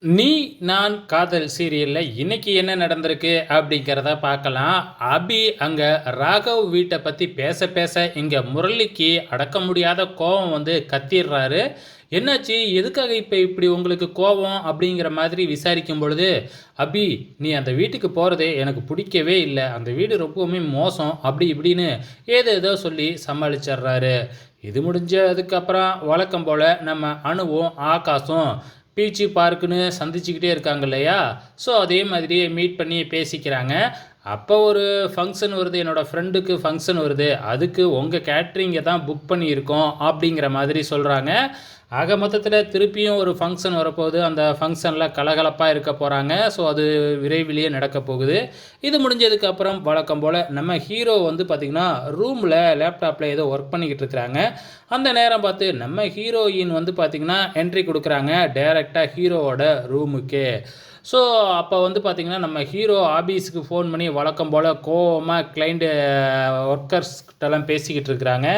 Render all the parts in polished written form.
நீ நான் காதல் சீரியல்ல இன்னைக்கு என்ன நடந்திருக்கு அப்படிங்கிறத பார்க்கலாம். அபி அங்க ராகவ் வீட்ட பத்தி பேச பேச இங்க முரளிக்கு அடக்க முடியாத கோவம் வந்து கத்திர்றாரு. என்னாச்சு? எதுக்காக இப்ப இப்படி உங்களுக்கு கோவம்? அப்படிங்கிற மாதிரி விசாரிக்கும் பொழுது, "அபி, நீ அந்த வீட்டுக்கு போறதே எனக்கு பிடிக்கவே இல்ல. அந்த வீடு ரொம்பவுமே மோசம்." அப்படி இப்படின்னு ஏதேதோ சொல்லி சமாளிச்சர்றாரு. இது முடிஞ்சதுக்கப்புறம் வழக்கம் போல நம்ம அணுவும், ஆகாஷும் பீச்சு பார்க்குன்னு சந்திச்சுக்கிட்டே இருக்காங்க இல்லையா? ஸோ, அதே மாதிரியே மீட் பண்ணி பேசிக்கிறாங்க. அப்போ ஒரு ஃபங்ஷன் வருது. என்னோட ஃப்ரெண்டுக்கு ஃபங்ஷன் வருது. அதுக்கு உங்க கேட்டரிங்க தான் புக் பண்ணியிருக்கோம் அப்படிங்கிற மாதிரி சொல்றாங்க. ஆக மொத்தத்தில திருப்பியும் ஒரு ஃபங்ஷன் வரப்போகுது. அந்த ஃபங்ஷன்ல கலகலப்பா இருக்க போறாங்க. ஸோ, அது விரைவிலேயே நடக்கப் போகுது. இது முடிஞ்சதுக்கு அப்புறம் வழக்கம் போல நம்ம ஹீரோ வந்து பார்த்தீங்கன்னா, ரூம்ல லேப்டாப்ல ஏதோ ஒர்க் பண்ணிக்கிட்டு இருக்கிறாங்க. அந்த நேரம் பார்த்து நம்ம ஹீரோயின் வந்து பார்த்தீங்கன்னா, என்ட்ரி குடுக்குறாங்க. டைரக்ட்டா ஹீரோவோட ரூமுக்கே. ஸோ, அப்போ வந்து பார்த்தீங்கன்னா, நம்ம ஹீரோ ஆபீஸுக்கு ஃபோன் பண்ணி வழக்கம் போல கோவமா கிளையண்ட் ஒர்க்கர்ஸ்கிட்டலாம் பேசிக்கிட்டு இருக்கிறாங்க.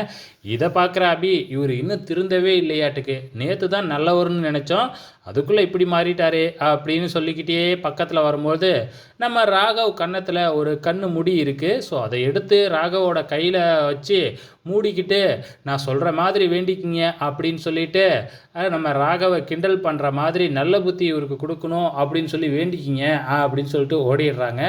இத பார்க்குற அபி, இவரு இன்னும் திருந்தவே இல்லையாட்டுக்கு. நேத்து தான் நல்லவர்ன்னு நெனச்சோம். அதுக்குள்ள இப்படி மாறிட்டாரே! அப்படின்னு சொல்லிக்கிட்டே பக்கத்துல வரும்போது, நம்ம ராகவ் கன்னத்துல ஒரு கண்ணு முடி இருக்கு. ஸோ, அத எடுத்து ராகவோட கையில வச்சு மூடிக்கிட்டு, "நான் சொல்ற மாதிரி வேண்டிக்கிங்க" அப்படின்னு சொல்லிட்டு, நம்ம ராகவ கிண்டல் பண்ற மாதிரி நல்ல புத்தி இவருக்கு குடுக்கணும் அப்படின்னு சொல்லி வேண்டிக்கிங்க அப்படின்னு சொல்லிட்டு ஓடிர்றாங்க.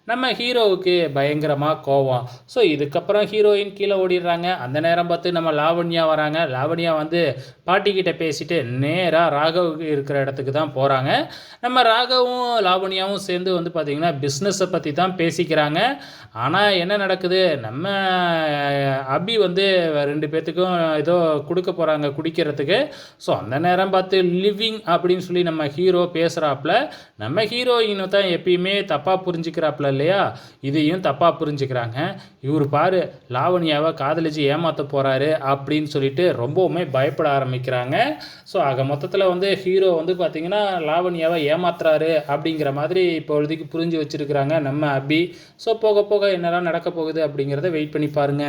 நம்ம ஹீரோவுக்கு பயங்கரமா கோவம். ஸோ, இதுக்கப்புறம் ஹீரோயின் கீழ ஓடிர்றாங்க. அந்த நேரம் பார்த்து நம்ம லாவண்யா வராங்க. லாவண்யா வந்து பாட்டிக்கிட்ட பேசிட்டு நேரா ராகவ் இருக்கிற இடத்துக்கு தான் போறாங்க. நம்ம ராகவும், லாவண்யாவும் சேர்ந்து வந்து பார்த்தீங்கன்னா, பிசினஸ பத்தி தான் பேசிக்கிறாங்க. ஆனா என்ன நடக்குது, நம்ம அபி வந்து 2 பேத்துக்கும் ஏதோ குடுக்க போறாங்க குடிக்கிறதுக்கு. ஸோ, அந்த நேரம் பார்த்து லிவிங் அப்படின்னு சொல்லி நம்ம ஹீரோ பேசுறாப்ல. நம்ம ஹீரோயின் தான் எப்பயுமே தப்பா புரிஞ்சுக்கிறாப்ல இல்லையா? இதையும் தப்பா புரிஞ்சுக்கிறாங்க. இவரு பாரு லாவண்யாவ காதலிச்சு ஏமாத்த போறாரு அப்படின்னு சொல்லிட்டு ரொம்பவுமே பயப்பட ஆரம்பிக்கிறாங்க. ஸோ, ஆக மொத்தத்தில வந்து ஹீரோ வந்து பார்த்தீங்கன்னா, லாவண்யாவ ஏமாத்துறாரு அப்படிங்கிற மாதிரி இப்பொழுதைக்கு புரிஞ்சு வச்சிருக்கிறாங்க நம்ம அபி. ஸோ, போக போக என்னலாம் நடக்க போகுது அப்படிங்கிறத வெயிட் பண்ணி பாருங்க.